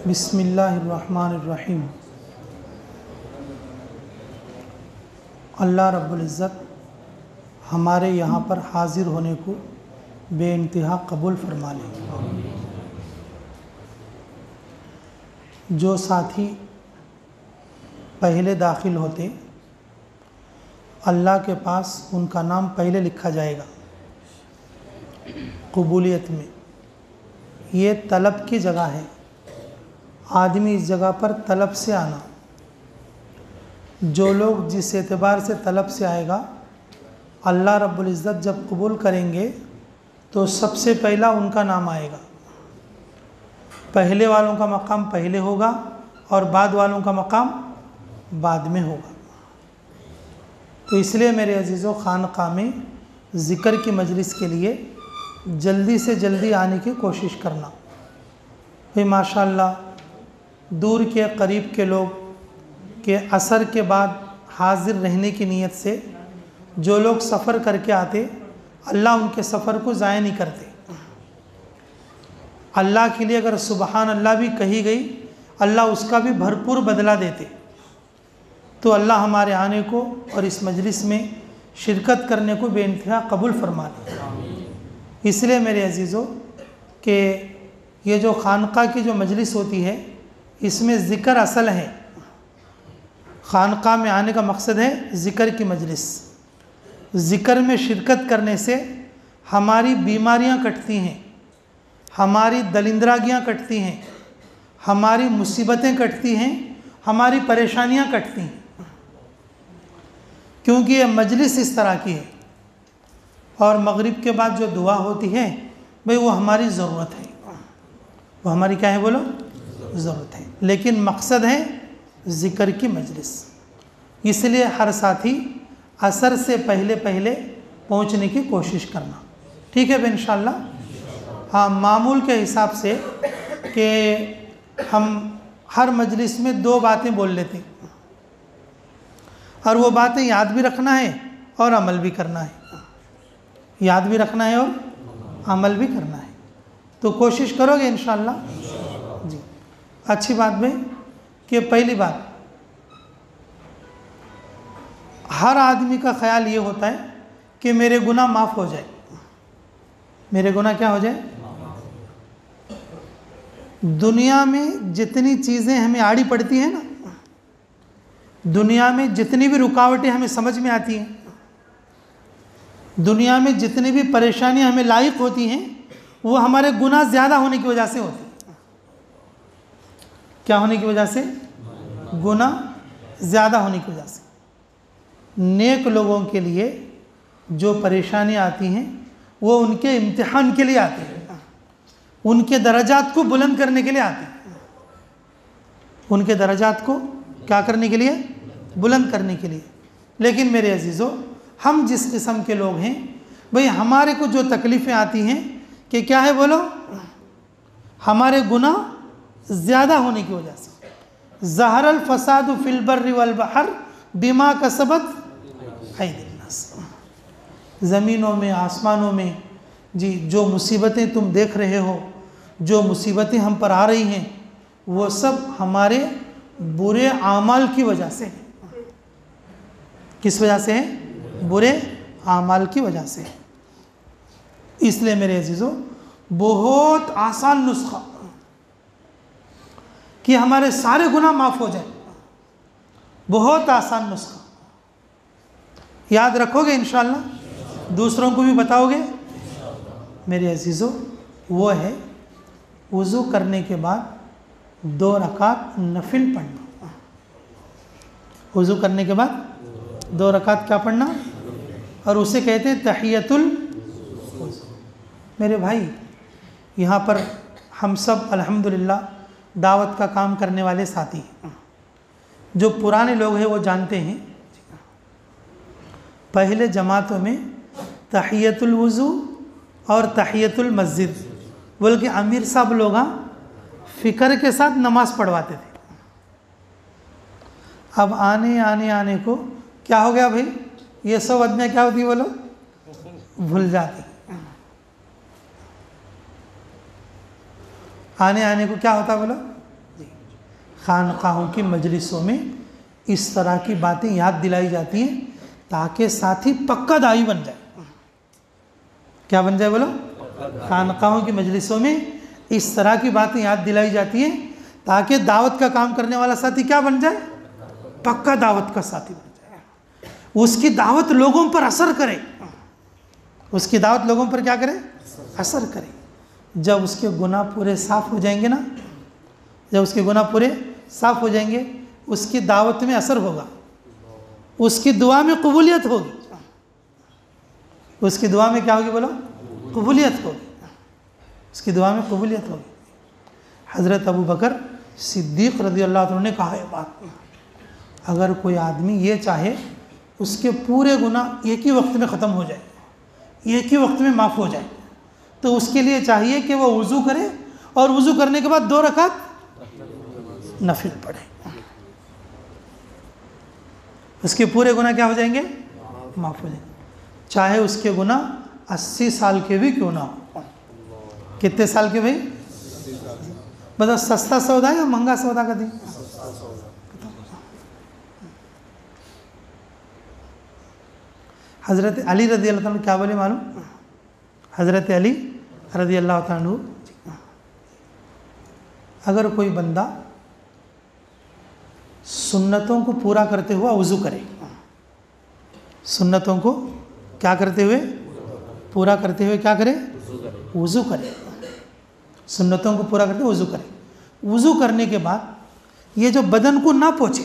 बिस्मिल्लाहिर्रहमानिर्रहीम। अल्लाह रब्बुल इज़्ज़त हमारे यहाँ पर हाज़िर होने को बेइंतहा कबूल फरमा ले। जो साथी पहले दाखिल होते अल्लाह के पास उनका नाम पहले लिखा जाएगा कबूलियत में। ये तलब की जगह है, आदमी इस जगह पर तलब से आना। जो लोग जिस एतबार से तलब से आएगा अल्लाह रब्बुल इज़्ज़त जब कबूल करेंगे तो सबसे पहला उनका नाम आएगा। पहले वालों का मकाम पहले होगा और बाद वालों का मकाम बाद में होगा। तो इसलिए मेरे अजीज़ों, खानक़ाह में ज़िक्र की मजलिस के लिए जल्दी से जल्दी आने की कोशिश करना। भाई माशाअल्लाह दूर के करीब के लोग के असर के बाद हाज़िर रहने की नीयत से जो लोग सफ़र करके आते अल्लाह उनके सफ़र को ज़ाया नहीं करते। अल्लाह के लिए अगर सुबहान अल्लाह भी कही गई अल्लाह उसका भी भरपूर बदला देते। तो अल्लाह हमारे आने को और इस मजलिस में शिरकत करने को बेइंतहा कबूल फरमा ले। इसलिए मेरे अजीज़ों कि ये जो खानक़ाह की जो मजलिस होती है इसमें ज़िक्र असल है। खानक़ाह में आने का मकसद है ज़िक्र की मजलिस। ज़िक्र में शिरकत करने से हमारी बीमारियां कटती हैं, हमारी दलिंदरागियां कटती हैं, हमारी मुसीबतें कटती हैं, हमारी परेशानियां कटती हैं। क्योंकि ये मजलिस इस तरह की है। और मगरिब के बाद जो दुआ होती है भाई वो हमारी ज़रूरत है, वो हमारी क्या है बोलो, ज़रूरत है। लेकिन मकसद है ज़िक्र की मजलिस। इसलिए हर साथी असर से पहले पहले पहुंचने की कोशिश करना। ठीक है इंशाअल्लाह। हाँ, मामूल के हिसाब से कि हम हर मजलिस में 2 बातें बोल लेते हैं और वो बातें याद भी रखना है और अमल भी करना है। याद भी रखना है और अमल भी करना है। तो कोशिश करोगे इंशाअल्लाह जी। अच्छी बात भाई कि पहली बात, हर आदमी का ख्याल ये होता है कि मेरे गुनाह माफ़ हो जाए। मेरे गुनाह क्या हो जाए? दुनिया में जितनी चीज़ें हमें आड़ी पड़ती हैं ना, दुनिया में जितनी भी रुकावटें हमें समझ में आती हैं, दुनिया में जितनी भी परेशानियां हमें लायक होती हैं वो हमारे गुनाह ज़्यादा होने की वजह से होती हैं। क्या होने की वजह से? गुनाह ज़्यादा होने की वजह से। नेक लोगों के लिए जो परेशानियां आती हैं वो उनके इम्तिहान के लिए आती हैं, उनके दर्जात को बुलंद करने के लिए आती हैं। उनके दर्जात को क्या करने के लिए? बुलंद करने के लिए। लेकिन मेरे अजीज़ों, हम जिस किस्म के लोग हैं भाई, हमारे को जो तकलीफ़ें आती हैं कि क्या है बोलो, हमारे गुनाह ज़्यादा होने की वजह से। ज़हरल फ़सादु फ़िल बर्रि वल बहर बिमा कसबत अयदिन नास। ज़मीनों में, आसमानों में जी जो मुसीबतें तुम देख रहे हो, जो मुसीबतें हम पर आ रही हैं, वो सब हमारे बुरे आमाल की वजह से है। किस वजह से है? बुरे आमाल की वजह से। इसलिए मेरे अजीज़ों, बहुत आसान नुस्खा कि हमारे सारे गुनाह माफ़ हो जाए, बहुत आसान नुस्खा। याद रखोगे इंशाअल्लाह? दूसरों को भी बताओगे मेरे अजीज़ों? वो है वज़ू करने के बाद 2 रकात नफिल पढ़ना। वज़ू करने के बाद 2 रकात क्या पढ़ना? और उसे कहते हैं तहियतुल वज़ू। मेरे भाई, यहाँ पर हम सब अल्हम्दुलिल्लाह दावत का काम करने वाले साथी हैं। जो पुराने लोग हैं वो जानते हैं, पहले जमातों में तहियतुल वज़ू और तहियतुल मस्जिद बोल के अमीर साहब लोग फ़िक्र के साथ नमाज़ पढ़वाते थे। अब आने आने आने को क्या हो गया भाई, ये सब अदना क्या होती बोलो, भूल जाती। आने आने को क्या होता बोलो, खानकाहों की मजलिसों में इस तरह की बातें याद दिलाई जाती हैं ताकि साथी पक्का दाई बन जाए। क्या बन जाए बोलो? खानकाहों की मजलिसों में इस तरह की बातें याद दिलाई जाती हैं ताकि दावत का काम करने वाला साथी क्या बन जाए? पक्का दावत का साथी बन जाए। उसकी दावत लोगों पर असर करे, उसकी दावत लोगों पर क्या करे? असर करे। जब उसके गुनाह पूरे साफ हो जाएंगे ना, जब उसके गुनाह पूरे साफ हो जाएंगे, उसकी दावत में असर होगा, उसकी दुआ में कबूलियत होगी। उसकी दुआ में क्या होगी बोलो? कबूलियत होगी। उसकी दुआ में कबूलियत होगी। हज़रत अबू बकर सिद्दीक़ रज़ी अल्लाह अन्हु ने कहा है बात, अगर कोई आदमी ये चाहे उसके पूरे गुनाह एक ही वक्त में ख़त्म हो जाए, एक ही वक्त में माफ़ हो जाए, तो उसके लिए चाहिए कि वो वज़ू करे और वज़ू करने के बाद 2 रकात नफिल पढ़े। उसके पूरे गुनाह क्या हो जाएंगे? माफ़ हो जाएंगे। चाहे उसके गुनाह 80 साल के भी क्यों ना हो। कितने साल के भाई? बताओ, सस्ता सौदा या महंगा सौदा का दी? हज़रत अली रज़ी अल्लाह अन्हु क्या बोले मालूम? हज़रत अली रज़ी अल्लाह अन्हु, अगर कोई बंदा सुन्नतों को पूरा करते हुआ वज़ू करे, सुन्नतों को क्या करते हुए? पूरा करते हुए क्या करे? वज़ू करे। सुन्नतों को पूरा करते हुए वज़ू करे। वज़ू करने के बाद ये जो बदन को ना पहुँचे,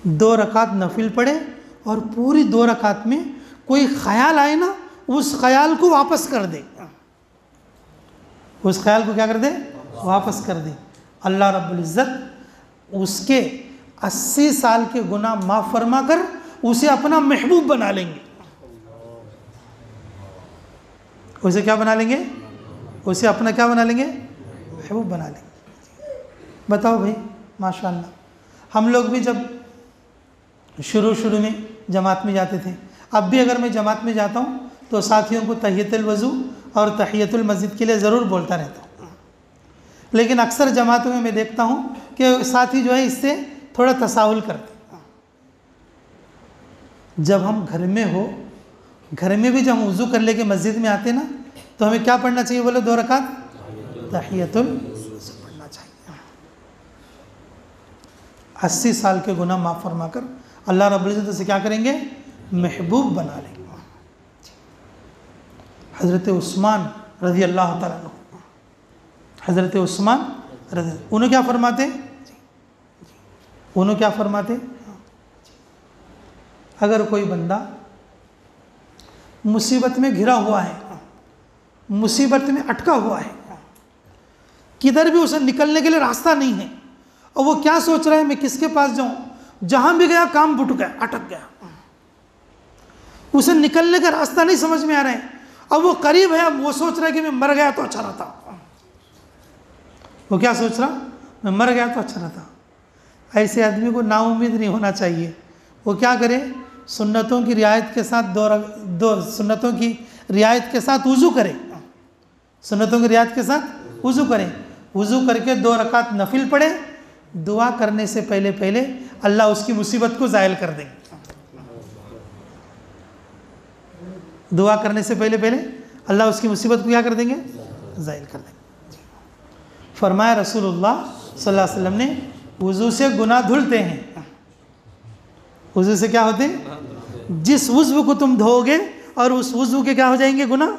2 रकात नफिल पढ़े और पूरी 2 रकात में कोई ख्याल आए ना, उस ख्याल को वापस कर दे। उस ख्याल को क्या कर दे? वापस कर दे। अल्लाह रब्बुल इज़्ज़त उसके 80 साल के गुनाह माफ़ फरमा कर उसे अपना महबूब बना लेंगे। उसे क्या बना लेंगे? उसे अपना क्या बना लेंगे? महबूब बना लेंगे। बताओ भाई, माशाअल्लाह। हम लोग भी जब शुरू में जमात में जाते थे, अब भी अगर मैं जमात में जाता हूँ तो साथियों को तहियतुल वज़ू और तहियतुल मस्जिद के लिए ज़रूर बोलता रहता हूँ। लेकिन अक्सर जमातों में मैं देखता हूँ कि साथी जो है इससे थोड़ा तसाहुल करते। जब हम घर में हो, घर में भी जब हम वज़ू कर लेके मस्जिद में आते ना, तो हमें क्या पढ़ना चाहिए बोलो? 2 रकात तहियतुल वज़ू पढ़ना चाहिए। 80 साल के गुनाह माफ़ फरमा कर अल्लाह रब्बुल इज़्ज़त से क्या करेंगे? महबूब बना लेंगे। हज़रत उस्मान रज़ी अल्लाह तआला अन्हु, हज़रत उस्मान रज़ी, उन्होंने क्या फरमाते? उन्होंने क्या फरमाते? अगर कोई बंदा मुसीबत में घिरा हुआ है, मुसीबत में अटका हुआ है, किधर भी उसे निकलने के लिए रास्ता नहीं है, और वो क्या सोच रहा है, मैं किसके पास जाऊं? जहां भी गया काम बुट गया, अटक गया, उसे निकलने का रास्ता नहीं समझ में आ रहा है। अब वो करीब है, अब वो सोच रहा है कि मैं मर गया तो अच्छा रहता। वो क्या सोच रहा? मैं मर गया तो अच्छा रहता। ऐसे आदमी को नाउम्मीद नहीं होना चाहिए। वो क्या करे? सुन्नतों की रियायत के साथ सुन्नतों की रियायत के साथ वज़ू करे। सुन्नतों की रियायत के साथ वज़ू करे। वज़ू करके 2 रकात नफिल पढ़े। दुआ करने से पहले पहले अल्लाह उसकी मुसीबत को ज़ायल कर देंगे। दुआ करने से पहले पहले अल्लाह उसकी मुसीबत को क्या कर देंगे? ज़ायल कर देंगे। फरमाया रसूलुल्लाह सल्लल्लाहु अलैहि वसल्लम ने, वज़ू से गुनाह धुलते हैं। वज़ू से क्या होते हैं? जिस वज़ू को तुम धोगे और उस वज़ू के क्या हो जाएंगे? गुनाह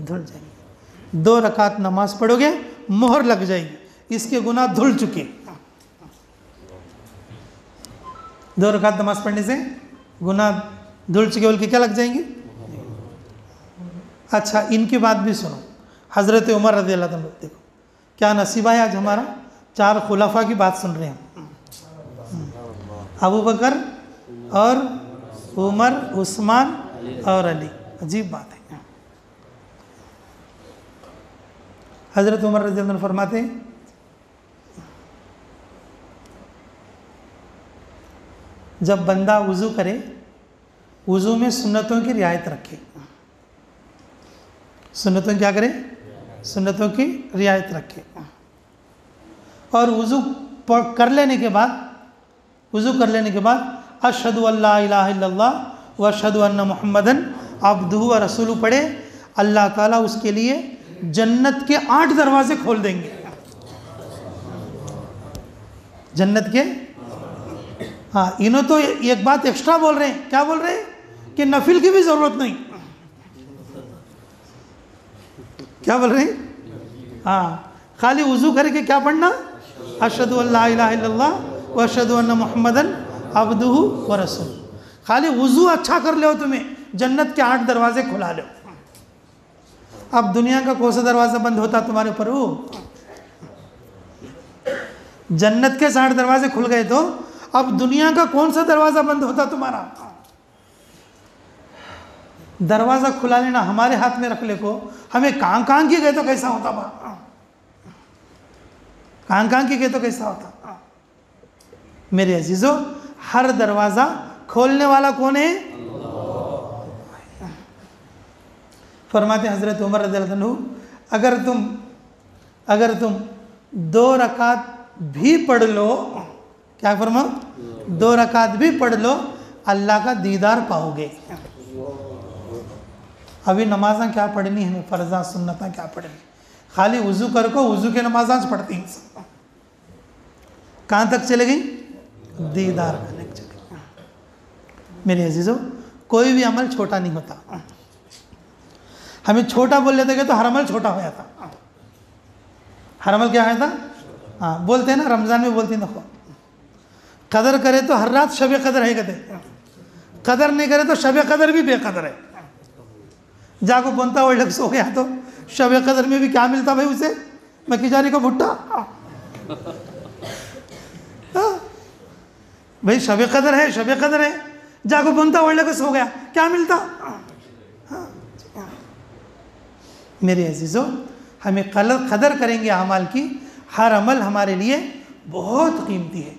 धुल जाएंगे। 2 रकात नमाज पढ़ोगे, मोहर लग जाएगी, इसके गुनाह धुल चुके। 2 रकात नमाज पढ़ने से गुनाह धुल चुके बोल के क्या लग जाएंगे? अच्छा, इनकी बात भी सुनो। हज़रत उमर रज़ी अल्लाह अन्हु, देखो क्या नसीबा है, आज हमारा 4 खुलाफा की बात सुन रहे हैं। अबू बकर और उमर, उस्मान और अली। अजीब बात है। हज़रत उमर रज़ी अल्लाह अन्हु फरमाते हैं, जब बंदा वज़ू करे, वज़ू में सुन्नतों की रियायत रखे। सुन्नतों क्या करे? सुन्नतों की रियायत रखे। और वज़ू कर लेने के बाद अशहदु अल्ला इलाहा इल्लल्लाह व अशहदु अन्ना मुहम्मदन अब्दुहु व रसूलुहु पढ़े, अल्लाह ताला उसके लिए जन्नत के 8 दरवाजे खोल देंगे। जन्नत के, हाँ, इन्हों तो एक बात एक्स्ट्रा बोल रहे हैं। क्या बोल रहे हैं? कि नफिल की भी ज़रूरत नहीं। क्या बोल रहे हैं? हाँ, खाली वज़ू करके क्या पढ़ना? अशहदु अल्ला इलाहा इल्लल्लाह व अशहदु अन्ना मुहम्मदन अब्दुहु व रसूलुहु। खाली वज़ू अच्छा कर लो, तुम्हें जन्नत के 8 दरवाजे खुला लो। अब दुनिया का कौन सा दरवाज़ा बंद होता तुम्हारे ऊपर? वो जन्नत के 60 दरवाजे खुल गए तो अब दुनिया का कौन सा दरवाज़ा बंद होता तुम्हारा? दरवाज़ा खुला लेना हमारे हाथ में रख ले को, हमें कहाँ कहाँ की गए तो कैसा होता? कहाँ कहाँ की गए तो कैसा होता? मेरे अजीज़ों, हर दरवाज़ा खोलने वाला कौन है? फरमाते हज़रत उमर रज़ियल्लाहु अन्हु, अगर तुम 2 रकात भी पढ़ लो, क्या फरमाओ? 2 रकात भी पढ़ लो, अल्लाह का दीदार पाओगे। अभी नमाज़ा क्या पढ़नी है? फ़र्ज़ा सुन्नता क्या पढ़नी? खाली वज़ू कर को वज़ू के नमाज़ाज पढ़ती हैं। कहाँ तक चले गई? दीदार करने चले गई। मेरे अजीज़ों, कोई भी अमल छोटा नहीं होता। हमें छोटा बोल लेते गए तो हर अमल छोटा हो जाता। हर अमल क्या होता? हाँ, बोलते हैं ना, रमज़ान में बोलती देखो, कदर करे तो हर रात शब कदर है, कहते कदर नहीं करे तो शब कदर भी बेकदर है। जाको बनता वो लक्ष्य हो गया तो शब कदर में भी क्या मिलता भाई उसे? मक्खीजारी को भुट्टा। भाई शब कदर है, शब कदर है, जाको बनता वो लक्ष्य हो गया, क्या मिलता? मेरे अजीज़ों, हमें कदर करेंगे अमाल की। हर अमल हमारे लिए बहुत कीमती है।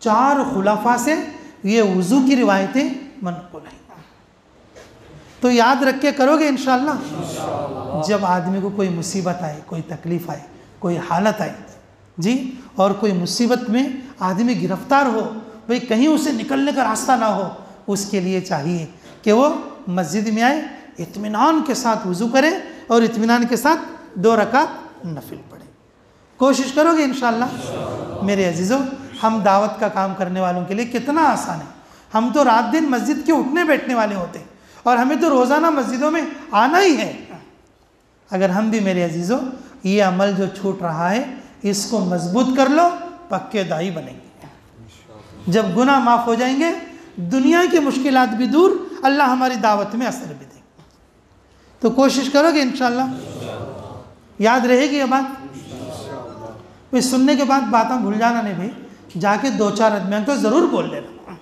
4 खुलाफा से ये वज़ू की रिवायतें मनक़ूल हैं, तो याद रख के करोगे इंशाअल्लाह। जब आदमी को कोई मुसीबत आए, कोई तकलीफ़ आए, कोई हालत आए जी, और कोई मुसीबत में आदमी गिरफ्तार हो, भाई कहीं उसे निकलने का रास्ता ना हो, उसके लिए चाहिए कि वो मस्जिद में आए, इत्मीनान के साथ वज़ू करे और इत्मीनान के साथ 2 रकात नफिल पढ़े। कोशिश करोगे इंशाअल्लाह। मेरे अजीज़ों, हम दावत का काम करने वालों के लिए कितना आसान है। हम तो रात दिन मस्जिद के उठने बैठने वाले होते हैं और हमें तो रोज़ाना मस्जिदों में आना ही है। अगर हम भी मेरे अजीज़ों ये अमल जो छूट रहा है इसको मजबूत कर लो, पक्के दाई बनेंगे। जब गुनाह माफ़ हो जाएंगे, दुनिया की मुश्किलात भी दूर, अल्लाह हमारी दावत में असर भी देंगे। तो कोशिश करोगे इंशाअल्लाह। याद रहेगी ये बात? भाई सुनने के बाद बातें भूल जाना नहीं भाई, जाके 2-4 आदमियों तो ज़रूर बोल लेना,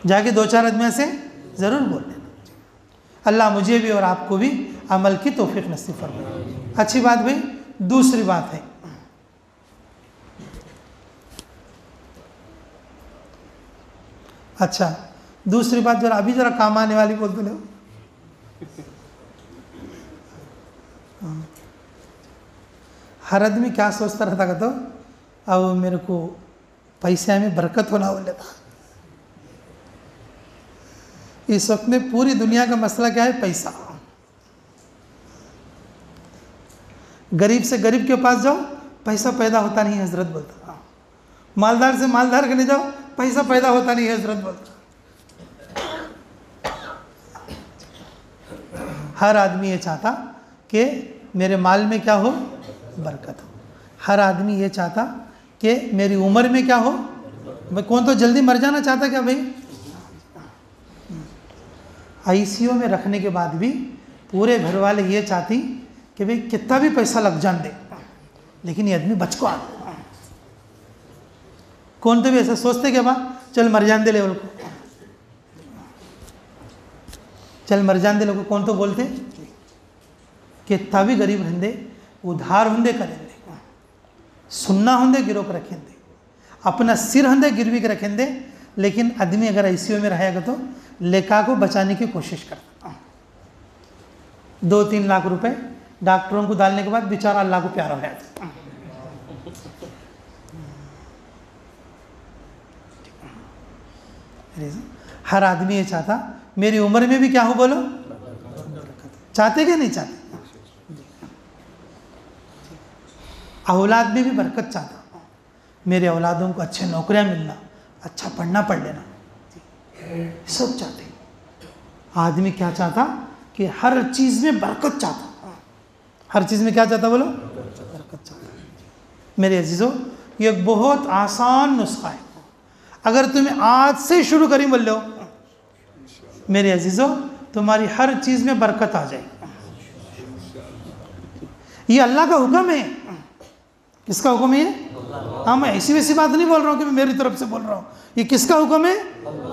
जाके 2-4 आदमियों से ज़रूर बोल लेना। अल्लाह मुझे भी और आपको भी अमल की तौफीक नसीब फरमाए। अच्छी बात भाई। दूसरी बात है, अच्छा दूसरी बात जरा अभी जरा काम आने वाली बोल दो। हर आदमी क्या सोचता रहता का, तो अब मेरे को पैसे में बरकत होना बोले था। इस वक्त में पूरी दुनिया का मसला क्या है? पैसा। गरीब से गरीब के पास जाओ, पैसा पैदा होता नहीं, हजरत बोलता। मालदार से मालदार के नहीं जाओ, पैसा पैदा होता नहीं, हजरत बोलता। हर आदमी ये चाहता कि मेरे माल में क्या हो? बरकत हो। हर आदमी ये चाहता कि मेरी उम्र में क्या हो? भाई कौन तो जल्दी मर जाना चाहता क्या भाई? आईसीयू में रखने के बाद भी पूरे घर वाले ये चाहती कि भाई कितना भी पैसा लग जान दे, लेकिन ये आदमी बच को आ। कौन तो भी ऐसा सोचते कि बा चल मर जान दे लेवल को, चल मर जान दे लोग। कौन तो बोलते कितना भी गरीब रहेंदे, उधार होंदे करेंदे, सुन्ना होंदे गिरो के रखेंदे, अपना सिर होंदे गिरवी के रखेंदे, लेकिन आदमी अगर आईसीयू में रहेगा तो लेखा को बचाने की कोशिश करता। 2-3 लाख रुपए डॉक्टरों को डालने के बाद बेचारा अल्लाह को प्यारा हो जाता। हर आदमी ये चाहता मेरी उम्र में भी क्या हो, बोलो, चाहते कि नहीं चाहते? औलाद में भी बरकत चाहता, मेरे औलादों को अच्छे नौकरियां मिलना, अच्छा पढ़ना पढ़ लेना, सब चाहते। आदमी क्या चाहता कि हर चीज़ में बरकत चाहता, हर चीज़ में क्या चाहता, बोलो, बरकत चाहता। मेरे अजीज़ों, ये एक बहुत आसान नुस्खा है। अगर तुम्हें आज से शुरू करी बोल लो, मेरे अजीज़ों, तुम्हारी हर चीज़ में बरकत आ जाएगी। ये अल्लाह का हुक्म है। किसका हुक्म है? हाँ, मैं ऐसी वैसी बात नहीं बोल रहा हूँ कि मैं मेरी तरफ से बोल रहा हूँ। ये किसका हुक्म है?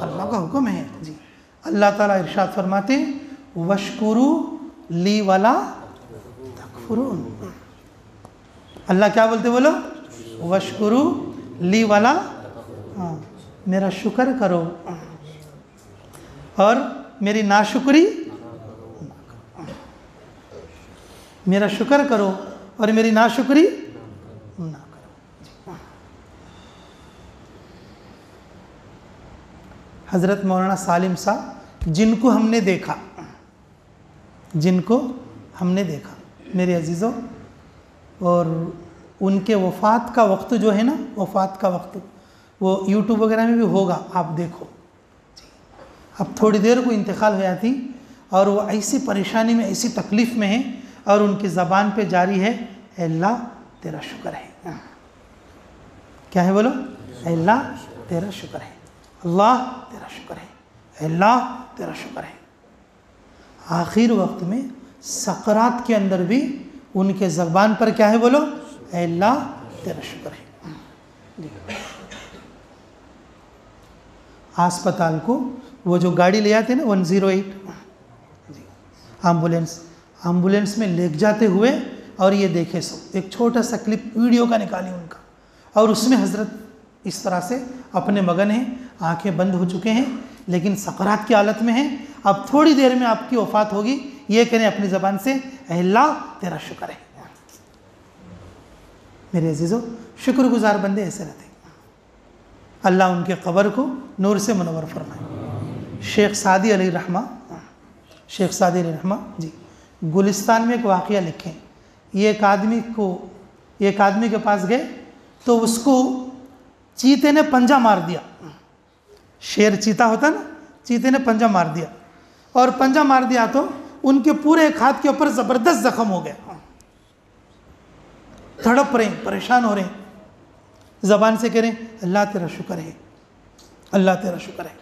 अल्लाह का हुक्म है जी। अल्लाह ताला इरशाद फरमाते, वशकुरू ली वाला तकफुरून। अल्लाह क्या बोलते, बोलो, वशकुरू ली वाला, हाँ, मेरा शुक्र करो और मेरी नाशुक्री, मेरा शुक्र करो और मेरी नाशुक्री ना करो। हज़रत मौलाना सालिम साहब, जिनको हमने देखा, मेरे अजीज़ों, और उनके वफ़ात का वक्त जो है ना, वफ़ात का वक्त वो यूट्यूब वगैरह में भी होगा, आप देखो। अब थोड़ी देर को इंतकाल हो जाती और वो ऐसी परेशानी में, ऐसी तकलीफ़ में है और उनकी ज़बान पे जारी है, अल्लाह तेरा शुक्र है। क्या है, बोलो, अल्लाह तेरा शुक्र है, अल्लाह तेरा शुक्र है, अल्लाह तेरा शुक्र है। आखिर वक्त में सकरात के अंदर भी उनके ज़बान पर क्या है, बोलो, अल्लाह तेरा शुक्र है। अस्पताल को वो जो गाड़ी ले आते हैं ना, 108 एम्बुलेंस में ले जाते हुए, और ये देखे सब, एक छोटा सा क्लिप वीडियो का निकाली उनका, और उसमें हज़रत इस तरह से अपने मगन हैं, आंखें बंद हो चुके हैं, लेकिन सकरात की हालत में हैं। अब थोड़ी देर में आपकी वफ़ात होगी, ये करें अपनी ज़बान से, अल्लाह तेरा शुक्र है। मेरे अजीज़ों, शुक्रगुजार बंदे ऐसे रहते हैं। अल्लाह उनके कब्र को नूर से मुनव्वर फरमाए। शेख सादी अली रहमा जी गुलिस्तान में एक वाक़या लिखे। ये एक आदमी के पास गए तो उसको चीते ने पंजा मार दिया। शेर चीता होता ना, चीते ने पंजा मार दिया, और पंजा मार दिया तो उनके पूरे एक हाथ के ऊपर ज़बरदस्त ज़ख्म हो गया। तड़प रहे, परेशान हो रहे, ज़बान से कह रहे, अल्लाह तेरा शुक्र है, अल्लाह तेरा शुक्र है,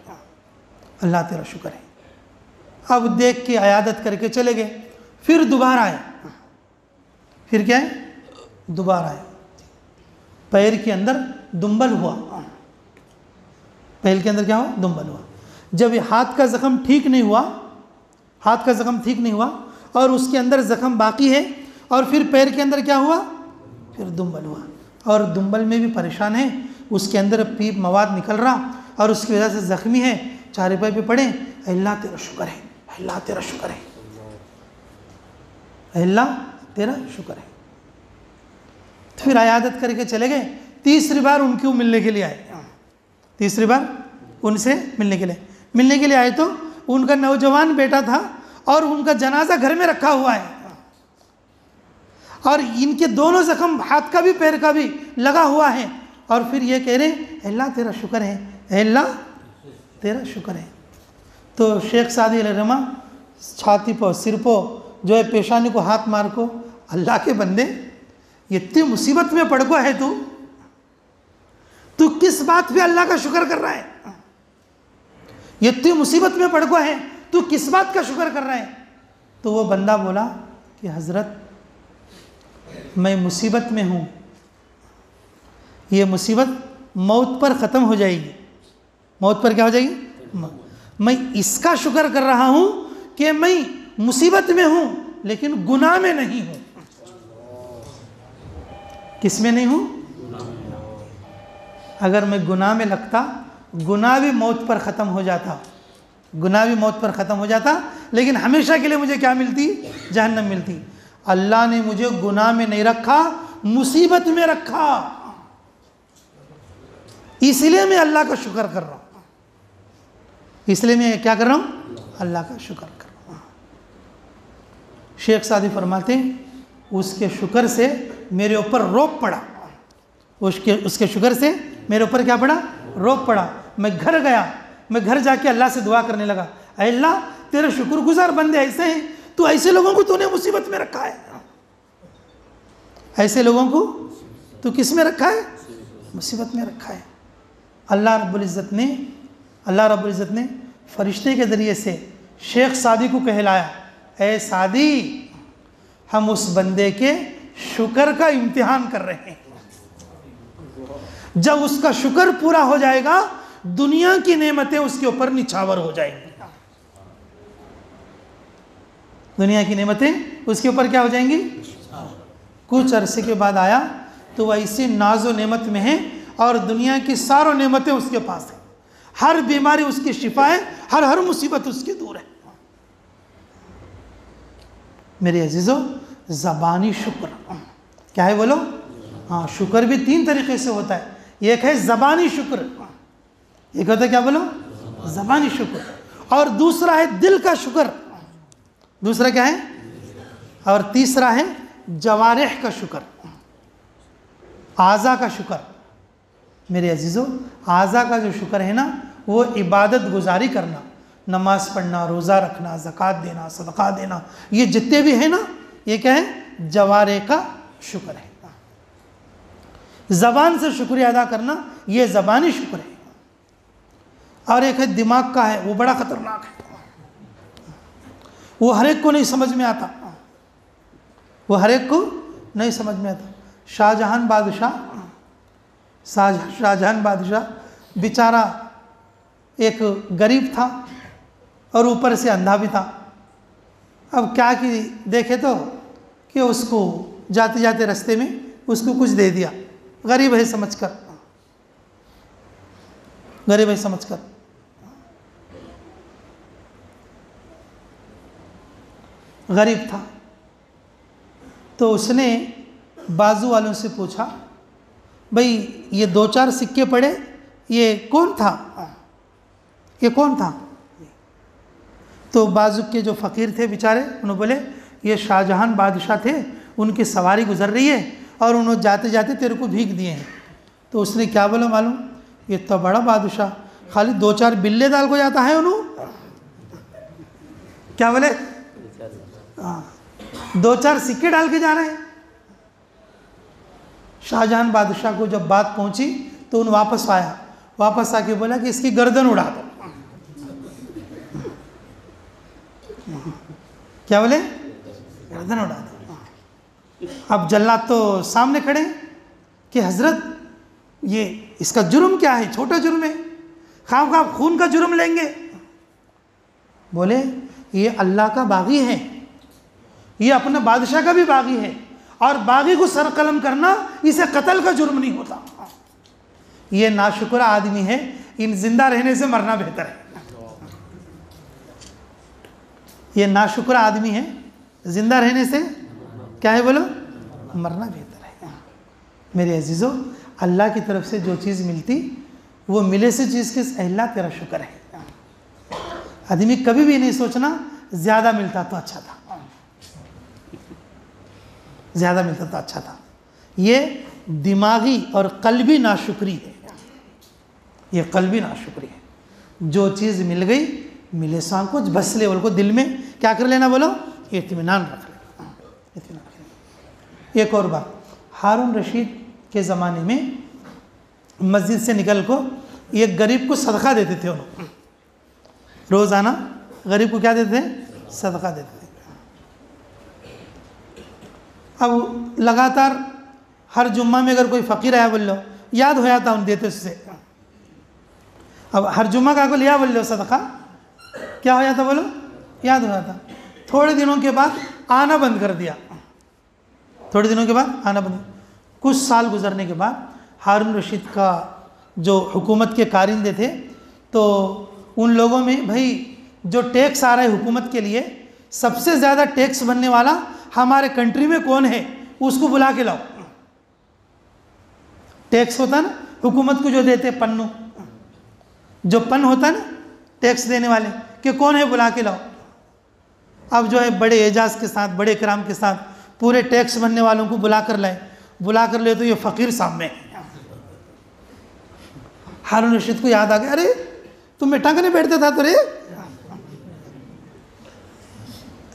अल्लाह तेरा शुक्र है। अब देख के अयादत करके चले गए। फिर दोबारा आए, फिर क्या है, दोबारा आए। पैर के अंदर दुम्बल हुआ, पैर के अंदर क्या हुआ, दुम्बल हुआ। जब ये हाथ का ज़ख्म ठीक नहीं हुआ, और उसके अंदर ज़ख्म बाकी है, और फिर पैर के अंदर क्या हुआ, फिर दुम्बल हुआ, और दुम्बल में भी परेशान है, उसके अंदर पीप मवाद निकल रहा, और उसकी वजह से ज़ख्मी है। चारपाई पे पड़े, अल्लाह तेरा शुक्र है, अल्लाह तेरा शुक्र है, अल्लाह तेरा शुक्र है। फिर अयादत करके चले गए। तीसरी बार उनको मिलने के लिए आए, तीसरी बार उनसे मिलने के लिए आए तो उनका नौजवान बेटा था और उनका जनाजा घर में रखा हुआ है, और इनके दोनों ज़ख्म, हाथ का भी पैर का भी लगा हुआ है, और फिर ये कह रहे, अल्लाह तेरा शुक्र है, अल्लाह तेरा शुक्र है। तो शेख सादी रहमा छाती पर, सिर पर जो है, पेशानी को हाथ मार को, अल्लाह के बंदे, इतनी मुसीबत में पड़ को है तू किस बात पे अल्लाह का शुक्र कर रहा है? इतनी मुसीबत में पड़ को है, तू किस बात का शुक्र कर रहा है? तो वो बंदा बोला कि हज़रत, मैं मुसीबत में हूँ, ये मुसीबत मौत पर ख़त्म हो जाएगी। मौत पर क्या हो जाएगी? मैं इसका शुक्र कर रहा हूँ कि मैं मुसीबत में हूँ लेकिन गुनाह में नहीं हूँ। किस में नहीं हूँ? अगर मैं गुनाह में लगता, गुनाह भी मौत पर ख़त्म हो जाता, गुनाह भी मौत पर ख़त्म हो जाता, लेकिन हमेशा के लिए मुझे क्या मिलती? जहन्नम मिलती। अल्लाह ने मुझे गुनाह में नहीं रखा, मुसीबत में रखा, इसलिए मैं अल्लाह का शुक्र कर रहा हूँ। इसलिए मैं क्या कर रहा हूँ, अल्लाह का शुक्र कर रहा हूँ। शेख सादी फरमाते हैं उसके शुक्र से मेरे ऊपर रोब पड़ा, उसके शुक्र से मेरे ऊपर क्या पड़ा, रोब पड़ा। मैं घर गया, मैं घर जाके अल्लाह से दुआ करने लगा, अल्लाह तेरे शुक्रगुजार बंदे ऐसे हैं, तो ऐसे लोगों को तूने मुसीबत में रखा है, ऐसे लोगों को तू किस में रखा है, मुसीबत में रखा है। अल्लाह रब्बुल इज़्ज़त ने फरिश्ते के ज़रिए से शेख सादी को कहलाया, ए सादी हम उस बंदे के शुक्र का इम्तिहान कर रहे हैं, जब उसका शुक्र पूरा हो जाएगा दुनिया की नेमतें उसके ऊपर निछावर हो जाएंगी। दुनिया की नेमतें उसके ऊपर क्या हो जाएंगी। कुछ अरसे के बाद आया तो वह ऐसी नाजो नेमत में है और दुनिया की सारों नेमतें उसके पास है, हर बीमारी उसकी शिफा है, हर मुसीबत उसकी दूर है। मेरे अजीजों, ज़बानी शुक्र क्या है बोलो। हाँ, शुक्र भी 3 तरीके से होता है। एक है ज़बानी शुक्र, एक होता है क्या बोलो, ज़बानी शुक्र, और दूसरा है दिल का शुक्र, दूसरा क्या है, और तीसरा है जवारिह का शुक्र, आज़ा का शुक्र। मेरे अजीज़ों, आज़ा का जो शुक्र है ना, वो इबादत गुजारी करना, नमाज पढ़ना, रोज़ा रखना, ज़कात देना, सदका देना, ये जितने भी है ना, ये क्या है, जवारे का शुक्र है। ज़बान से शुक्रिया अदा करना, ये ज़बानी शुक्र है। और एक है दिमाग का है, वो बड़ा ख़तरनाक है, वो हर एक को नहीं समझ में आता, वो हर एक को नहीं समझ में आता। शाहजहान बादशाह बेचारा एक गरीब था और ऊपर से अंधा भी था। अब क्या कि देखे तो कि उसको जाते जाते रास्ते में उसको कुछ दे दिया, गरीब है समझकर, गरीब है समझकर। गरीब था तो उसने बाजू वालों से पूछा, भाई ये 2-4 सिक्के पड़े, ये कौन था, ये कौन था। तो बाजू के जो फ़कीर थे बेचारे, उन्होंने बोले ये शाहजहान बादशाह थे, उनकी सवारी गुजर रही है और उन्होंने जाते जाते तेरे को भीख दिए हैं। तो उसने क्या बोला मालूम, ये तो बड़ा बादशाह, खाली 2-4 बिल्ले डाल को जाता है उन्होंने, क्या बोले, 2-4 सिक्के डाल के जा रहे हैं। शाहजहान बादशाह को जब बात पहुंची तो उन वापस आया, वापस आके बोला कि इसकी गर्दन उड़ा दो। क्या बोले, गर्दन उड़ा दो। अब जल्लाद तो सामने खड़े कि हजरत ये इसका जुर्म क्या है, छोटा जुर्म है, खाम खून का जुर्म लेंगे। बोले ये अल्लाह का बागी है, ये अपने बादशाह का भी बागी है, और बागी को सरकलम करना इसे कत्ल का जुर्म नहीं होता। ये नाशुक्र आदमी है, इन जिंदा रहने से मरना बेहतर है। ये नाशुक्र आदमी है, जिंदा रहने से क्या है बोलो, मरना बेहतर है। मेरे अजीज़ों, अल्लाह की तरफ से जो चीज़ मिलती वो मिले से चीज़ के अल्लाह तेरा शुक्र है। आदमी कभी भी नहीं सोचना ज़्यादा मिलता तो अच्छा था, ज़्यादा मिलता तो अच्छा था। ये दिमागी और कल्बी नाशुक्री है, ये कल्बी नाशुक्री है। जो चीज़ मिल गई मिले सांग कुछ बस लेवल को दिल में क्या कर लेना बोलो, इत्मीनान रख लेना, इत्मीनान। एक और बात, हारून रशीद के ज़माने में मस्जिद से निकल को एक गरीब को सदका देते थे, उन्होंने रोज़ाना गरीब को क्या देते थे, सदका देते थे। अब लगातार हर जुम्मा में अगर कोई फ़कीर आया बोल लो, याद हो जाता उन देते उससे। अब हर जुम्मा का को लिया बोल लो सदका, क्या हो जाता बोलो, याद हो जाता। थोड़े दिनों के बाद आना बंद कर दिया, थोड़े दिनों के बाद आना बंद। कुछ साल गुजरने के बाद हारून रशीद का जो हुकूमत के कारिंदे थे, तो उन लोगों में भाई जो टैक्स आ रहा है हुकूमत के लिए, सबसे ज़्यादा टैक्स बनने वाला हमारे कंट्री में कौन है, उसको बुला के लाओ। टैक्स होता ना हुकूमत को जो देते, पन्नू, जो पन होता ना टैक्स देने वाले कि कौन है, बुला के लाओ। अब जो है बड़े एजाज़ के साथ, बड़े इकराम के साथ पूरे टैक्स भरने वालों को बुला कर लाए। बुला कर ले तो ये फ़कीर सामने है। हारून रशीद को याद आ गया, अरे तुम मिठा करने बैठता था तो रे,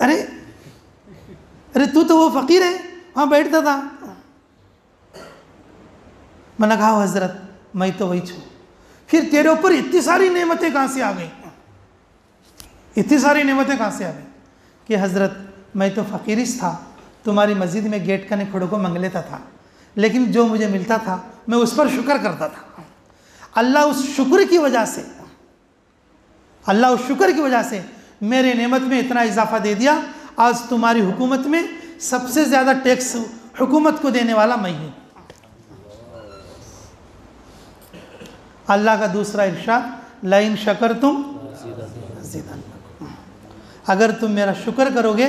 अरे अरे तू तो वो फ़कीर है, वहाँ बैठता था। मैंने कहा हज़रत मैं तो वही छूँ। फिर तेरे ऊपर इतनी सारी नेमतें कहाँ से आ गई, इतनी सारी नेमतें कहाँ से आ गई कि हज़रत मैं तो फ़कीरिस था, तुम्हारी मस्जिद में गेट का खड़ों को मंग लेता था, लेकिन जो मुझे मिलता था मैं उस पर शुक्र करता था। अल्लाह उस शुक्र की वजह से, अल्लाह उस शुक्र की वजह से मेरे नेमत में इतना इजाफा दे दिया। आज तुम्हारी हुकूमत में सबसे ज़्यादा टैक्स हुकूमत को देने वाला मैं हूँ। अल्लाह का दूसरा इरशाद, लाइन शकर तुम, अगर तुम मेरा शुक्र करोगे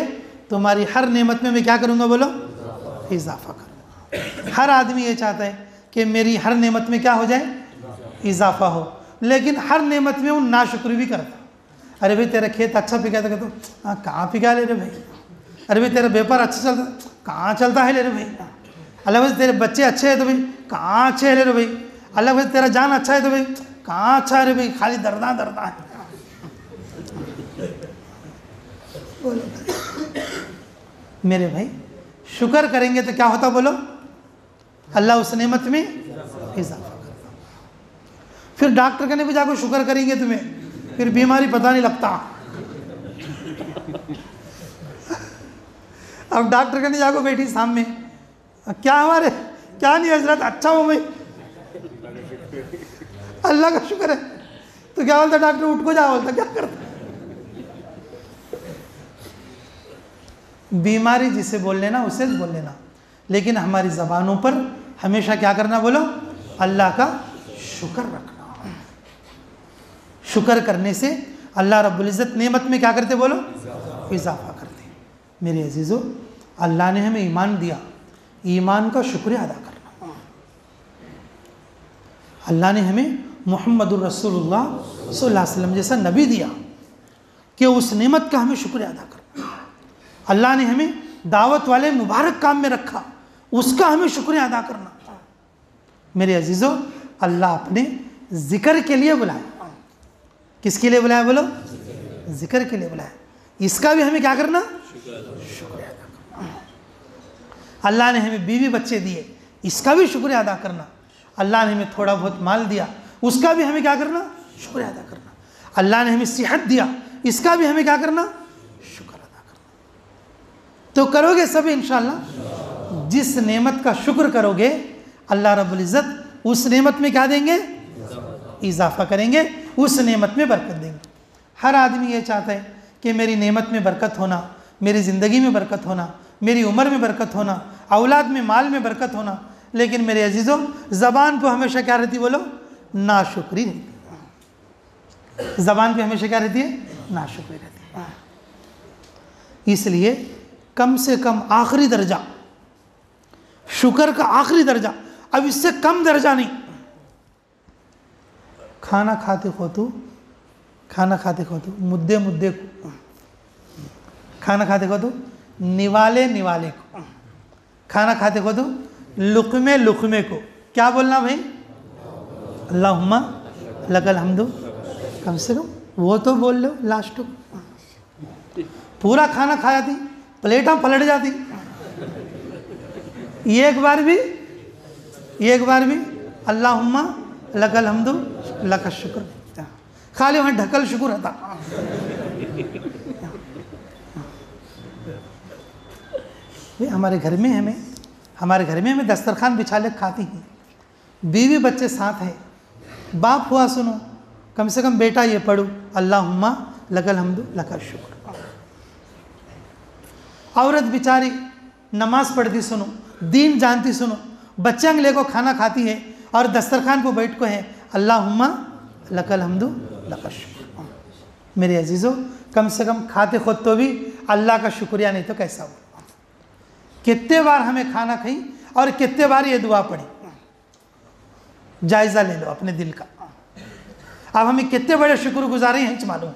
तुम्हारी हर नेमत में मैं क्या करूँगा, बोलो इजाफा करूँगा। हर आदमी ये चाहता है कि मेरी हर नेमत में क्या हो जाए, इजाफा हो, लेकिन हर नेमत में वो नाशुक्री भी करता। अरे भाई तेरा खेत अच्छा पिका था, तो हाँ कहाँ पिका ले रहे भाई। अरे भाई तेरा व्यापार अच्छा चलता, कहाँ चलता है ले रहे भाई। अल्लाह भाई तेरे बच्चे अच्छे हैं तो भाई कहाँ अच्छे है ले रहे भाई। अल्लाह भाई तेरा जान अच्छा है तो भाई कहाँ अच्छा है रे भाई, खाली दर्दा दर्दा है। मेरे भाई शुक्र करेंगे तो क्या होता, बोलो अल्लाह उस नेमत में इजाफा करता। फिर डॉक्टर कहने भी जाकर शुक्र करेंगे तुम्हें, फिर बीमारी पता नहीं लगता। अब डॉक्टर कहने जाको बैठी सामने, क्या हमारे क्या नहीं हजरत, अच्छा हो भाई, अल्लाह का शुक्र है। तो क्या बोलता डॉक्टर, उठ को जा, बोलता क्या करता। बीमारी जिसे बोल लेना उसे बोल लेना, लेकिन हमारी ज़बानों पर हमेशा क्या करना, बोलो अल्लाह का शुक्र रखना। शुक्र करने से अल्लाह रब्बुल इज़्ज़त नेमत में क्या करते, बोलो इजाफा करते। मेरे अजीज़ों, अल्लाह ने हमें ईमान दिया, ईमान का शुक्रिया अदा करना। अल्लाह ने हमें मुहम्मदुर रसूलुल्लाह सल्लल्लाहु अलैहि वसल्लम जैसा नबी दिया कि उस नेमत का हमें शुक्रिया अदा करना। अल्लाह ने हमें दावत वाले मुबारक काम में रखा, उसका हमें शुक्रिया अदा करना। मेरे अजीज़ों, अल्लाह अपने ज़िक्र के लिए बुलाया। किसके लिए बुलाया, बोलो ज़िक्र के लिए बुलाया। इसका भी हमें क्या करना, शुक्रिया अदा करना। अल्लाह ने हमें बीवी बच्चे दिए, इसका भी शुक्रिया अदा करना। अल्लाह ने हमें थोड़ा बहुत माल दिया, उसका भी हमें क्या करना, शुक्रिया अदा करना। अल्लाह ने हमें सेहत दिया, इसका भी हमें क्या करना, शुक्र अदा करना। तो करोगे सब इंशाअल्लाह। जिस नेमत का शुक्र करोगे अल्लाह रब्बुल इज़्ज़त उस नेमत में क्या देंगे, इजाफा करेंगे, उस नेमत में बरकत देंगे। हर आदमी ये चाहता है कि मेरी नेमत में बरकत होना, मेरी ज़िंदगी में बरकत होना, मेरी उम्र में बरकत होना, औलाद में, माल में बरकत होना। लेकिन मेरे अजीज़ों, ज़बान पे हमेशा क्या रहती, बोलो नाशुक्री रहती है। ज़बान पे हमेशा क्या रहती है, नाशुक्री रहती है। इसलिए कम से कम आखिरी दर्जा, शुक्र का आखिरी दर्जा, अब इससे कम दर्जा नहीं। खाना खाते खो तू मुद्दे मुद्दे को, खाना खाते खो तू निवाले निवाले को, खाना खाते खो तू लुक़मे लुक़मे को क्या बोलना भाई, अल्लाहुम्मा लकल हम्दु। कम से कम वो तो बोल लो लास्ट को। पूरा खाना खाया थी, प्लेटा पलट जाती, एक बार भी अल्लाहुम्मा लकल हम्दु लका शुक्र, खाली वहाँ ढकल शुक्र था। हमारे घर में हमें दस्तरखान बिछा ले खाती हैं, बीवी बच्चे साथ हैं, बाप हुआ सुनो, कम से कम बेटा ये पढ़ो अल्लाहुम्मा लकल हम्दु लका शुक्र। औरत बेचारी नमाज पढ़ती सुनो, दीन जानती सुनो, बच्चे अंगले को खाना खाती है और दस्तरखान को बैठ को है अल्लाहुम्मा लकल हम्दु लका शुक्र। मेरे अजीज़ों, कम से कम खाते खुद तो भी अल्लाह का शुक्रिया नहीं तो कैसा हो। कितने बार हमें खाना खाई और कितने बार ये दुआ पढ़ी, जायज़ा ले लो अपने दिल का। अब हमें कितने बड़े शुक्रगुजार हैं इंच मालूम।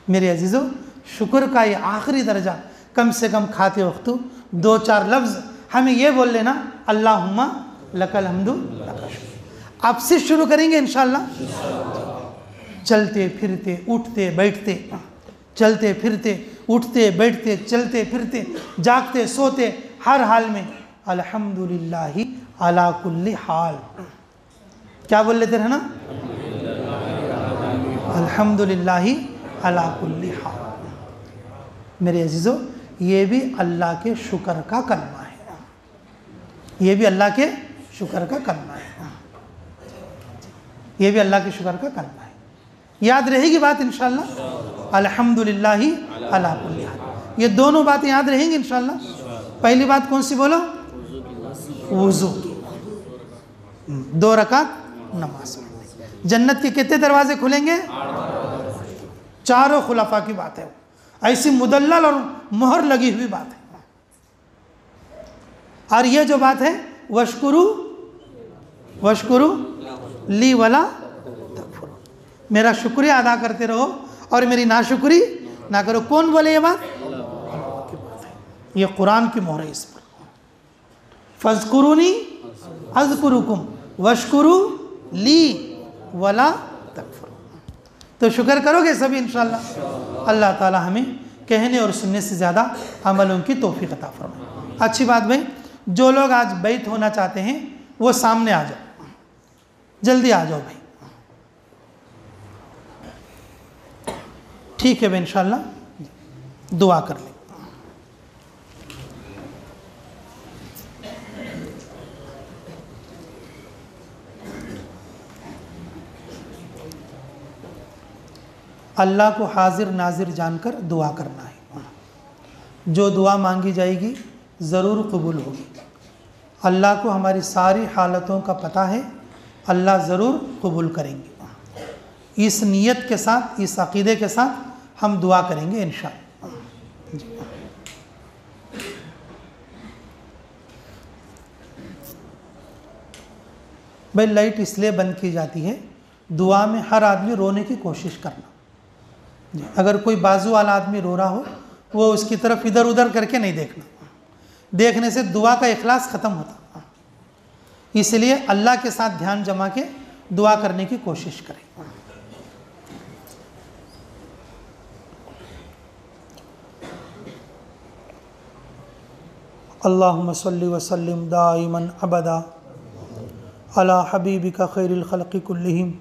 मेरे अजीज़ों, शुक्र का ये आखिरी दर्जा, कम से कम खाते वक्त 2-4 लफ्ज़ हमें ये बोल लेना, अल्लाहुम्मा लकल हम्दु लका शुक्र। अब से शुरू करेंगे इंशाअल्लाह। चलते फिरते उठते बैठते, चलते फिरते उठते बैठते, चलते फिरते, जागते सोते, हर हाल में अल्हम्दुलिल्लाहि अला कुल्ली हाल। क्या बोल लेते हैं ना, अल्हम्दुलिल्लाहि अला कुल्ली हाल। मेरे अजीज़ों, ये भी अल्लाह के शुक्र का कलमा है, ये भी अल्लाह के शुक्र का कलमा है, ये भी अल्लाह के शुक्र का कलमा है। याद रहेगी बात इंशाअल्लाह, अल्हम्दुलिल्लाहि अला कुल्ली हाल। ये दोनों बातें याद रहेंगी इंशाअल्लाह। पहली बात कौन सी बोलो, वुज़ू की, 2 रकात नमाज। जन्नत के कितने दरवाजे खुलेंगे, 4 खुलफा की बात है, ऐसी मुदल्लल और मोहर लगी हुई बात है। और ये जो बात है, वशकुरू वशकुरू ली वला तकफुरू, मेरा शुक्रिया अदा करते रहो और मेरी नाशुक्री ना करो। कौन बोले ये बात, ये कुरान की मोहर है इस पर। फज़कुरूनी अज़कुरुकुम वशकुरू ली वला तकफुरू। तो शुक्र करोगे सभी इंशाअल्लाह। अल्लाह ताला हमें कहने और सुनने से ज़्यादा अमलों की तौफीक अता फरमाए। अच्छी बात भाई, जो लोग आज बैत होना चाहते हैं वो सामने आ जाओ, जल्दी आ जाओ भाई। ठीक है भाई, इंशाअल्लाह दुआ कर लें। अल्लाह को हाजिर नाजिर जानकर दुआ करना है। जो दुआ मांगी जाएगी ज़रूर कबूल होगी। अल्लाह को हमारी सारी हालतों का पता है, अल्लाह ज़रूर कबूल करेंगे। इस नीयत के साथ, इस अक़ीदे के साथ हम दुआ करेंगे इंशाअल्लाह। भाई लाइट इसलिए बंद की जाती है, दुआ में हर आदमी रोने की कोशिश करना। अगर कोई बाजू वाला आदमी रो रहा हो, वो उसकी तरफ इधर उधर करके नहीं देखना, देखने से दुआ का इखलास ख़त्म होता। इसलिए अल्लाह के साथ ध्यान जमा के दुआ करने की कोशिश करें। अल्लाहुम्मा सल्लि व सल्लिम दाइमन अबदा अला हबीबिका खैरिल खल्क़ि कुल्लिहिम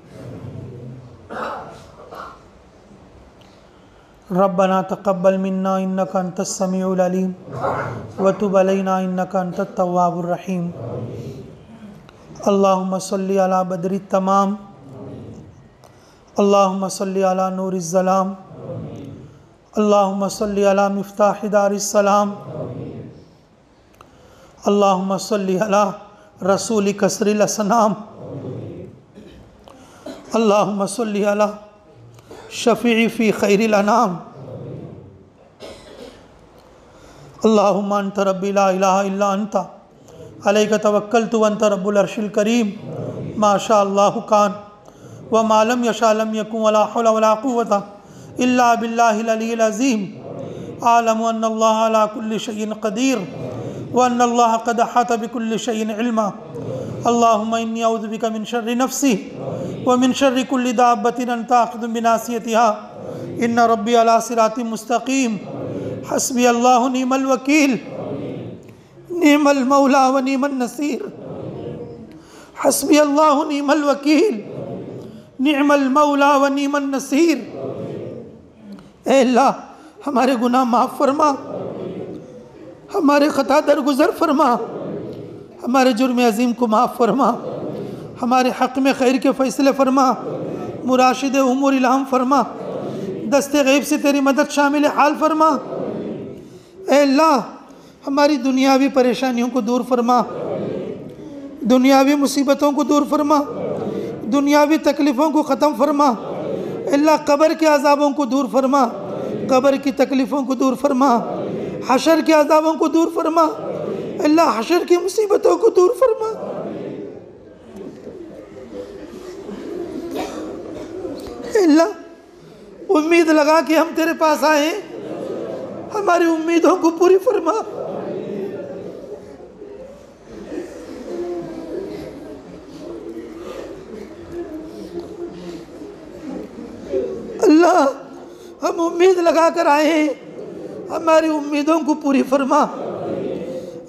रब्बना तक़ब्बल मिन्ना इन्नका अंतस समीउल अलीम व तुब अलैना इन्नका अंतत तव्वाबुर रहीम। अल्लाहुम्मा सल्लि अला बदरि तमाम, अल्लाहुम्मा सल्लि अला नूरिज़ ज़लाम, अल्लाहुम्मा सल्लि अला मिफ्ताहि दारिस सलाम, अल्लाहुम्मा सल्लि अला रसूलि कसरिल असनाम, अल्लाहुम्मा सल्लि अला शफ़ीई फ़ी खैरिल अनाम, अल्लाहुम्मा अंत रब्बी ला इलाहा इल्ला अंता अलैका तवक्कलतु व अंता रब्बुल अर्शिल करीम माशा अल्लाहु कान व मा लम यशा लम यकुन वला हौला वला कुव्वता इल्ला बिल्लाहिल अलिय्यिल अज़ीम। आलमु अन्ना अल्लाह अला कुल्लि शैइन क़दीर व अन्ना अल्लाह क़द अहाता बिकुल्लि शैइन इल्मा। अल्लाहुम्मा इन्नी अऊज़ु बिका मिन शर्रि नफ्सी व मिन शर्रि कुल्लि दाब्बतिन अन्ता आख़िज़ुम बिनासियतिहा इन्ना रब्बी अला सिरातिम मुस्तक़ीम। हस्बी अल्लाहु निअमल वकील निअमल मौला व निअमन नसीर। हस्बी अल्लाहु निअमल वकील निअमल मौला व निअमन नसीर। ऐ अल्लाह, हमारे गुनाह माफ़ फरमा, हमारे ख़ता दरगुज़र फरमा, हमारे जुर्म अज़ीम को माफ़ फरमा, हमारे हक़ में खैर के फ़ैसले फरमा, मुराशिद उमूर इल्हाम फरमा, दस्ते गैब से तेरी मदद शामिल हाल फरमा। ऐ अल्लाह, हमारी दुनियावी परेशानियों को दूर फरमा, दुनियावी मुसीबतों को दूर फरमा, दुनियावी तकलीफ़ों को ख़त्म फरमा। अल्लाह, कब्र के अज़ाबों को दूर फरमा, कब्र की तकलीफ़ों को दूर फरमा, हशर के अज़ाबों को दूर फरमा। अल्लाह, हशर की मुसीबतों को दूर फरमा। अल्लाह उम्मीद लगा कि हम तेरे पास आए, हमारी उम्मीदों को पूरी फरमा। अल्लाह हम उम्मीद लगा कर आए हैं, हमारी उम्मीदों को पूरी फरमा।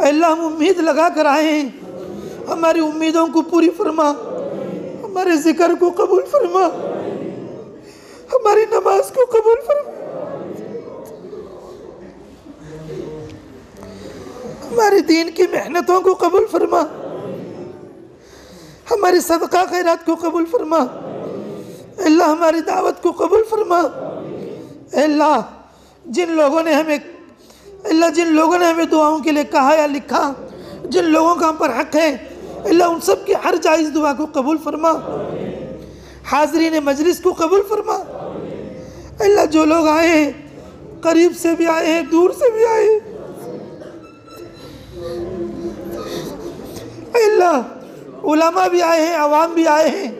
अल्लाह हम उम्मीद लगा कर आए हैं, हमारी उम्मीदों को पूरी फरमा। हमारे जिक्र को कबूल फरमा, हमारी नमाज को कबूल फरमा, हमारे दीन की मेहनतों को कबूल फरमा, हमारी सदका खैरात को कबूल फरमा। अल्लाह हमारी दावत को कबूल फरमा। अल्लाह जिन लोगों ने हमें दुआओं के लिए कहा या लिखा, जिन लोगों का हम पर हक है, अल्लाह उन सब की हर जायज़ दुआ को कबूल फरमा। हाज़रीन मजलिस को कबूल फरमा। अल्लाह जो लोग आए हैं, करीब से भी आए हैं, दूर से भी आए हैं, अल्लाह उलमा भी आए हैं, अवाम भी आए हैं,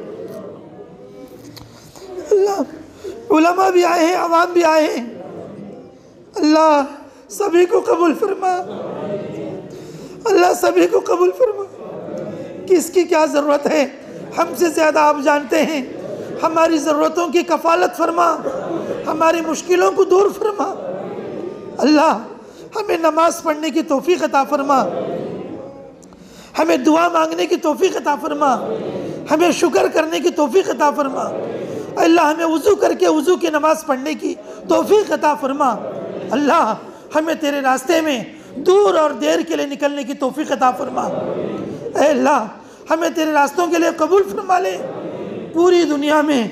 अल्लाह उलमा भी आए हैं, अवाम भी आए हैं। अल्लाह सभी को कबूल फरमा। अल्लाह सभी को कबूल फरमा। किसकी क्या ज़रूरत है हमसे ज़्यादा आप जानते हैं। हमारी ज़रूरतों की कफ़ालत फरमा, हमारी मुश्किलों को दूर फरमा। अल्लाह हमें नमाज़ पढ़ने की तौफ़ीक़ अता फरमा, हमें दुआ मांगने की तौफ़ीक़ अता फरमा, हमें शुक्र करने की तौफ़ीक़ अता फरमा। अल्लाह हमें वज़ू करके वज़ू की नमाज़ पढ़ने की तौफ़ीक़ अता फरमा। अल्लाह हमें तेरे रास्ते में दूर और देर के लिए निकलने की तौफ़ीक़ अता फरमा। अल्लाह हमें तेरे रास्तों के लिए कबूल फरमा ले। पूरी दुनिया में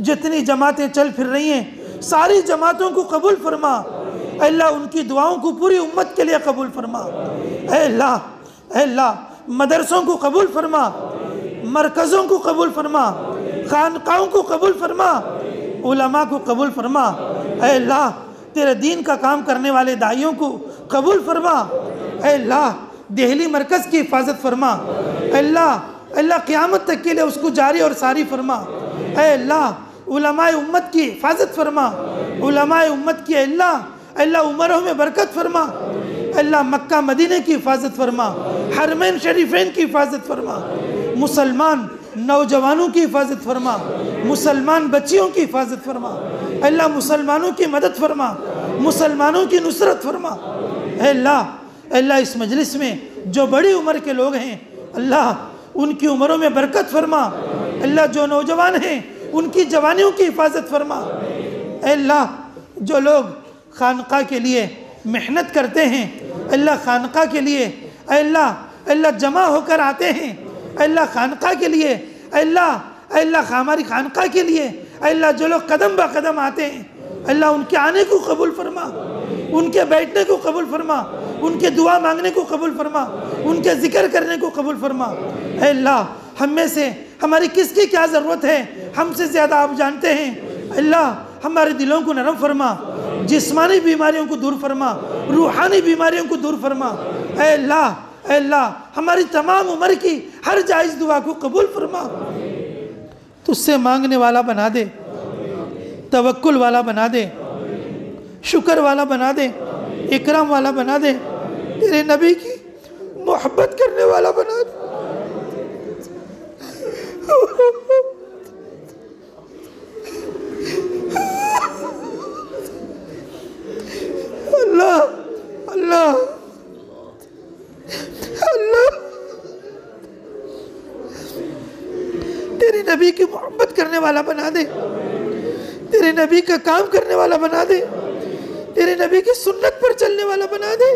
जितनी जमातें चल फिर रही हैं, सारी जमातों को कबूल फरमा। अल्लाह उनकी दुआओं को पूरी उम्मत के लिए कबूल फरमा। अल्लाह मदरसों को कबूल फरमा, मरकज़ों को कबूल फरमा, खानकाहों को कबूल फरमा, उलमा को कबूल फरमा। अल्लाह तेरे दीन का काम करने वाले दाइयों को कबूल फरमा। अल्लाह दिल्ली मरकज़ की हिफाजत फरमा। अल्लाह क़यामत तक के लिए उसको जारी और सारी फरमा। अल्लाह उलमाए उम्मत की हिफाजत फरमा। उलमाए उम्मत की अल्लाह उमरों में बरकत फरमा। अल्लाह मक्का मदीने की हिफाजत फरमा, हरमैन शरीफैन की हिफाजत फरमा, मुसलमान नौजवानों की हिफाजत फरमा, मुसलमान बच्चियों की हिफाजत फरमा। अल्लाह मुसलमानों की मदद फरमा, मुसलमानों की नुसरत फरमा। अल्लाह इस मजलिस में जो बड़ी उम्र के लोग हैं, अल्लाह उनकी उम्रों में बरकत फरमा। अल्लाह जो नौजवान हैं उनकी जवानियों की हिफाजत फरमा। अल्लाह जो लोग खानका के लिए मेहनत करते हैं, अल्लाह खानका के लिए अल्लाह जमा होकर आते हैं, अल्लाह खानका के लिए अल्लाह हमारी खानका के लिए अल्लाह जो लोग कदम ब कदम आते हैं, अल्लाह उनके आने को कबूल फरमा, उनके बैठने को कबूल फरमा, उनके दुआ मांगने को कबूल फरमा, उनके ज़िक्र करने को कबूल फरमा। अल्लाह हम में से हमारी किसकी क्या ज़रूरत है हमसे ज़्यादा आप जानते हैं। अल्लाह हमारे दिलों को नरम फरमा, जिस्मानी बीमारियों को दूर फरमा, रूहानी बीमारियों को दूर फरमा। अल्लाह हमारी तमाम उम्र की हर जायज़ दुआ को कबूल फरमा। तुझसे मांगने वाला बना दे, तवक्कुल वाला बना दे, शुक्र वाला बना दे, इकराम वाला बना दे, तेरे नबी की मोहब्बत करने वाला बना दे। अल्लाह अल्लाह अल्लाह तेरे नबी की मोहब्बत करने वाला बना दे, तेरे नबी का काम करने वाला बना दे, तेरे नबी की सुन्नत पर चलने वाला बना दे।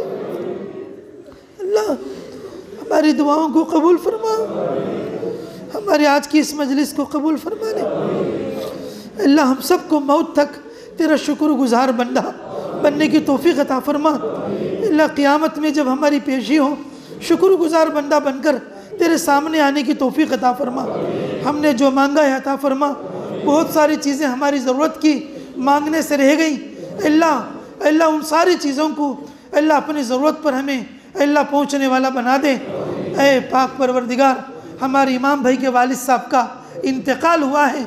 अल्लाह हमारी दुआओं को कबूल फरमा, हमारे आज की इस मजलिस को कबूल फरमा ले। अल्लाह हम सबको मौत तक तेरा शुक्रगुजार बंदा बनने की तौफीक अता फरमा। अल्लाह क़यामत में जब हमारी पेशी हो, शुक्रगुजार बंदा बनकर तेरे सामने आने की तौफीक अता फरमा। हमने जो मांगा है अता फरमा। बहुत सारी चीज़ें हमारी ज़रूरत की मांगने से रह गई। अल्लाह उन सारी चीज़ों को अल्लाह अपनी ज़रूरत पर हमें अल्लाह पहुँचने वाला बना दे। ऐ पाक परवरदिगार, हमारे इमाम भाई के वालिद साहब का इंतकाल हुआ है,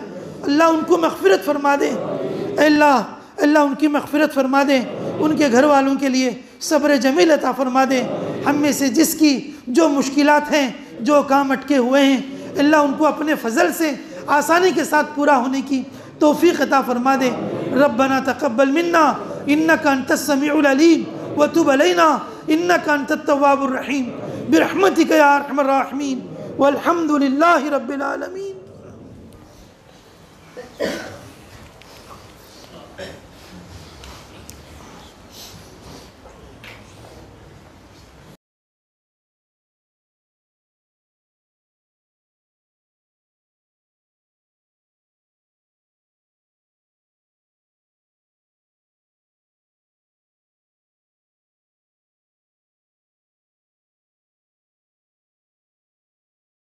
अल्लाह उनको मग़फ़िरत फरमा दे। अल्लाह अल्लाह उनकी मग़फ़िरत फरमा दे, उनके घर वालों के लिए सब्र जमील अता फरमा दे। हम में से जिसकी जो मुश्किलात हैं, जो काम अटके हुए हैं, अल्लाह उनको अपने फ़ज़ल से आसानी के साथ पूरा होने की तौफ़ीक़ अता फरमा दे। रब्बना तक़ब्बल मिन्ना इन्नका अंतस समीउल अलीम व तुब अलैना इन्नका अंतत तव्वाबुर रहीम बिरहमतिका या अरहमर राहिमीन वल्हम्दुलिल्लाहि रब्बिल आलमीन।